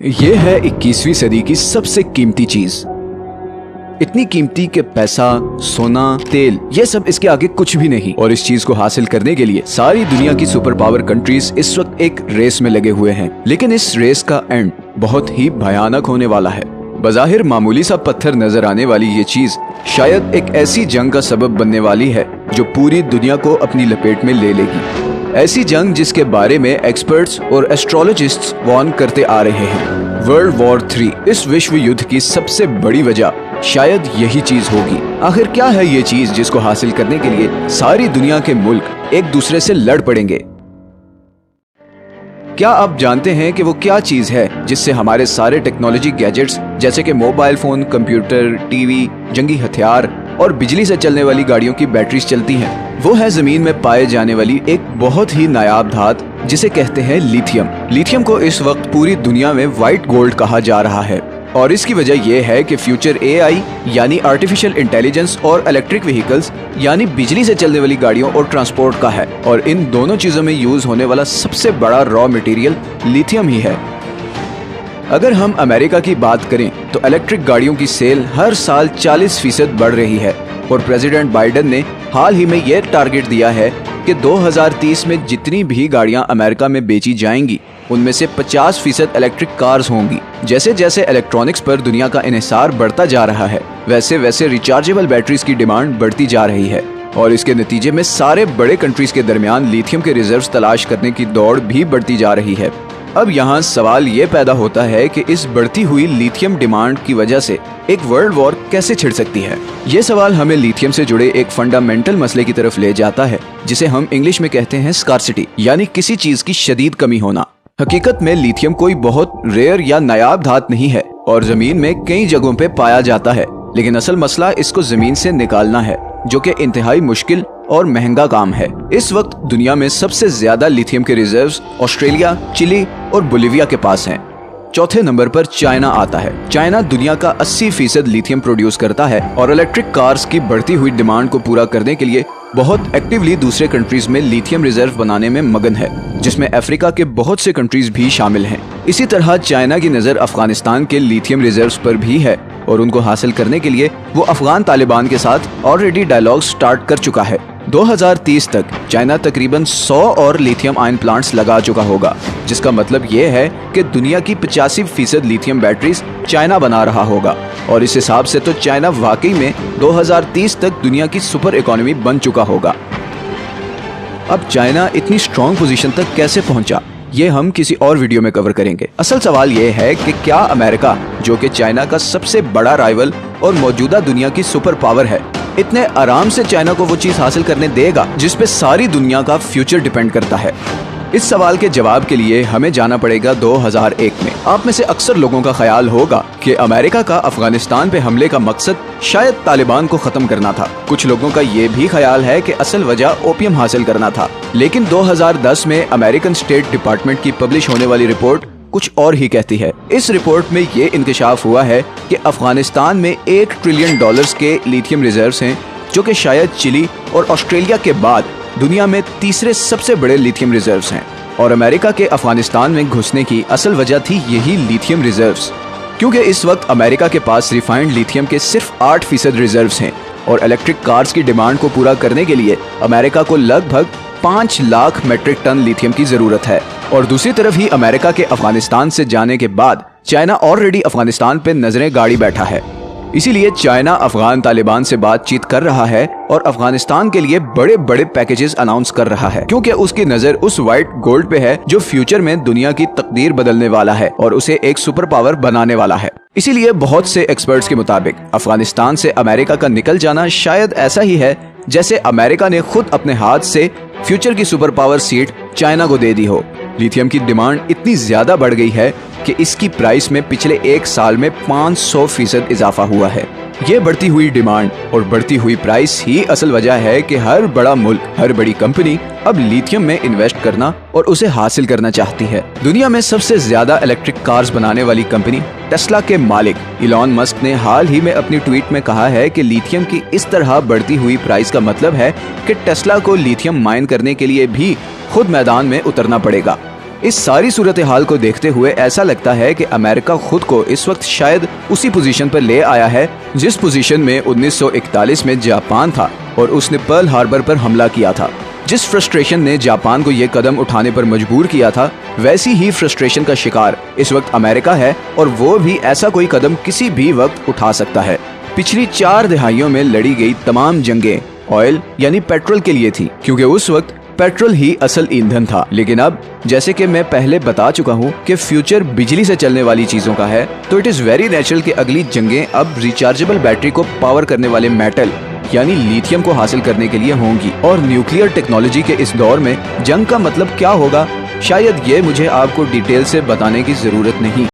ये है 21वीं सदी की सबसे कीमती चीज। इतनी कीमती कि पैसा, सोना, तेल, ये सब इसके आगे कुछ भी नहीं। और इस चीज को हासिल करने के लिए सारी दुनिया की सुपर पावर कंट्रीज इस वक्त एक रेस में लगे हुए हैं। लेकिन इस रेस का एंड बहुत ही भयानक होने वाला है। बज़ाहिर मामूली सा पत्थर नजर आने वाली ये चीज शायद एक ऐसी जंग का सबब बनने वाली है जो पूरी दुनिया को अपनी लपेट में ले लेगी। ऐसी जंग जिसके बारे में एक्सपर्ट्स और एस्ट्रोलॉजिस्ट्स वार्न करते आ रहे हैं। World war 3। इस विश्व युद्ध की सबसे बड़ी वजह शायद यही चीज होगी। आखिर क्या है ये चीज जिसको हासिल करने के लिए सारी दुनिया के मुल्क एक दूसरे से लड़ पड़ेंगे? क्या आप जानते हैं कि वो क्या चीज है जिससे हमारे सारे टेक्नोलॉजी गैजेट्स जैसे कि मोबाइल फोन, कंप्यूटर, टीवी, जंगी हथियार और बिजली से चलने वाली गाड़ियों की बैटरीज चलती हैं? वो है जमीन में पाए जाने वाली एक बहुत ही नायाब धातु जिसे कहते हैं लिथियम। लिथियम को इस वक्त पूरी दुनिया में व्हाइट गोल्ड कहा जा रहा है और इसकी वजह यह है कि फ्यूचर एआई यानी आर्टिफिशियल इंटेलिजेंस और इलेक्ट्रिक व्हीकल्स यानी बिजली से चलने वाली गाड़ियों और ट्रांसपोर्ट का है। और इन दोनों चीजों में यूज होने वाला सबसे बड़ा रॉ मटेरियल लिथियम ही है। अगर हम अमेरिका की बात करें तो इलेक्ट्रिक गाड़ियों की सेल हर साल 40% बढ़ रही है और प्रेसिडेंट बाइडेन ने हाल ही में यह टारगेट दिया है कि 2030 में जितनी भी गाड़ियां अमेरिका में बेची जाएंगी उनमें से 50% इलेक्ट्रिक कार्स होंगी। जैसे जैसे इलेक्ट्रॉनिक्स पर दुनिया का इन्हिसार बढ़ता जा रहा है वैसे वैसे रिचार्जेबल बैटरीज की डिमांड बढ़ती जा रही है और इसके नतीजे में सारे बड़े कंट्रीज के दरमियान लिथियम के रिजर्व्स तलाश करने की दौड़ भी बढ़ती जा रही है। अब यहाँ सवाल ये पैदा होता है कि इस बढ़ती हुई लिथियम डिमांड की वजह से एक वर्ल्ड वॉर कैसे छिड़ सकती है। ये सवाल हमें लिथियम से जुड़े एक फंडामेंटल मसले की तरफ ले जाता है जिसे हम इंग्लिश में कहते हैं स्कार्सिटी, यानी किसी चीज की शदीद कमी होना। हकीकत में लिथियम कोई बहुत रेयर या नायाब धातु नहीं है और जमीन में कई जगहों पे पाया जाता है, लेकिन असल मसला इसको जमीन से निकालना है जो कि इंतहाई मुश्किल और महंगा काम है। इस वक्त दुनिया में सबसे ज्यादा लिथियम के रिजर्व्स ऑस्ट्रेलिया, चिली और बोलिविया के पास हैं। चौथे नंबर पर चाइना आता है। चाइना दुनिया का 80% लिथियम प्रोड्यूस करता है और इलेक्ट्रिक कार्स की बढ़ती हुई डिमांड को पूरा करने के लिए बहुत एक्टिवली दूसरे कंट्रीज में लिथियम रिजर्व बनाने में मगन है, जिसमें अफ्रीका के बहुत से कंट्रीज भी शामिल हैं। इसी तरह चाइना की नजर अफगानिस्तान के लिथियम रिजर्व्स पर भी है और उनको हासिल करने के लिए वो अफगान तालिबान के साथ ऑलरेडी डायलॉग स्टार्ट कर चुका है। 2030 तक चाइना तकरीबन 100 और लिथियम आयन प्लांट्स लगा चुका होगा, जिसका मतलब ये है कि दुनिया की 85% लिथियम बैटरीज चाइना बना रहा होगा। और इस हिसाब से तो चाइना वाकई में 2030 तक दुनिया की सुपर इकोनॉमी बन चुका होगा। अब चाइना इतनी स्ट्रॉन्ग पोजीशन तक कैसे पहुंचा, ये हम किसी और वीडियो में कवर करेंगे। असल सवाल ये है कि क्या अमेरिका, जो कि चाइना का सबसे बड़ा राइवल और मौजूदा दुनिया की सुपर पावर है, इतने आराम से चाइना को वो चीज हासिल करने देगा जिस पे सारी दुनिया का फ्यूचर डिपेंड करता है? इस सवाल के जवाब के लिए हमें जाना पड़ेगा 2001 में। आप में से अक्सर लोगों का ख्याल होगा कि अमेरिका का अफगानिस्तान पे हमले का मकसद शायद तालिबान को खत्म करना था। कुछ लोगों का ये भी ख्याल है कि असल वजह ओपियम हासिल करना था। लेकिन 2010 में अमेरिकन स्टेट डिपार्टमेंट की पब्लिश होने वाली रिपोर्ट कुछ और ही कहती है। इस रिपोर्ट में ये इंकशाफ हुआ है कि अफगानिस्तान में $1 ट्रिलियन के लिथियम रिजर्व्स हैं, जो कि शायद चिली और ऑस्ट्रेलिया के बाद दुनिया में तीसरे सबसे बड़े लिथियम रिजर्व्स हैं। और अमेरिका के अफगानिस्तान में घुसने की असल वजह थी यही लिथियम रिजर्व्स, क्योंकि इस वक्त अमेरिका के पास रिफाइंड लिथियम के सिर्फ 8% रिजर्व्स हैं और इलेक्ट्रिक कार्स की डिमांड को पूरा करने के लिए अमेरिका को लगभग 5 लाख मेट्रिक टन लिथियम की जरूरत है। और दूसरी तरफ ही अमेरिका के अफगानिस्तान से जाने के बाद चाइना ऑलरेडी अफगानिस्तान पे नजरें गाड़ी बैठा है। इसीलिए चाइना अफगान तालिबान से बातचीत कर रहा है और अफगानिस्तान के लिए बड़े बड़े पैकेजेस अनाउंस कर रहा है, क्योंकि उसकी नजर उस व्हाइट गोल्ड पे है जो फ्यूचर में दुनिया की तकदीर बदलने वाला है और उसे एक सुपर पावर बनाने वाला है। इसीलिए बहुत से एक्सपर्ट्स के मुताबिक अफगानिस्तान से अमेरिका का निकल जाना शायद ऐसा ही है जैसे अमेरिका ने खुद अपने हाथ से फ्यूचर की सुपर पावर सीट चाइना को दे दी हो। लिथियम की डिमांड इतनी ज्यादा बढ़ गई है कि इसकी प्राइस में पिछले 1 साल में 500% इजाफा हुआ है। ये बढ़ती हुई डिमांड और बढ़ती हुई प्राइस ही असल वजह है कि हर बड़ा मुल्क, हर बड़ी कंपनी अब लिथियम में इन्वेस्ट करना और उसे हासिल करना चाहती है। दुनिया में सबसे ज्यादा इलेक्ट्रिक कार्स बनाने वाली कंपनी टेस्ला के मालिक इलॉन मस्क ने हाल ही में अपनी ट्वीट में कहा है कि लिथियम की इस तरह बढ़ती हुई प्राइस का मतलब है कि टेस्ला को लिथियम माइन करने के लिए भी खुद मैदान में उतरना पड़ेगा। इस सारी सूरत हाल को देखते हुए ऐसा लगता है कि अमेरिका खुद को इस वक्त शायद उसी पोजीशन पर ले आया है जिस पोजीशन में 1941 में जापान था और उसने पर्ल हार्बर पर हमला किया था। जिस फ्रस्ट्रेशन ने जापान को ये कदम उठाने पर मजबूर किया था, वैसी ही फ्रस्ट्रेशन का शिकार इस वक्त अमेरिका है और वो भी ऐसा कोई कदम किसी भी वक्त उठा सकता है। पिछली 4 दहाइयों में लड़ी गई तमाम जंगें ऑयल यानी पेट्रोल के लिए थी, क्योंकि उस वक्त पेट्रोल ही असल ईंधन था। लेकिन अब जैसे कि मैं पहले बता चुका हूँ कि फ्यूचर बिजली से चलने वाली चीजों का है, तो इट इज वेरी नेचुरल कि अगली जंगें अब रिचार्जेबल बैटरी को पावर करने वाले मेटल यानी लिथियम को हासिल करने के लिए होंगी। और न्यूक्लियर टेक्नोलॉजी के इस दौर में जंग का मतलब क्या होगा, शायद ये मुझे आपको डिटेल से बताने की जरूरत नहीं।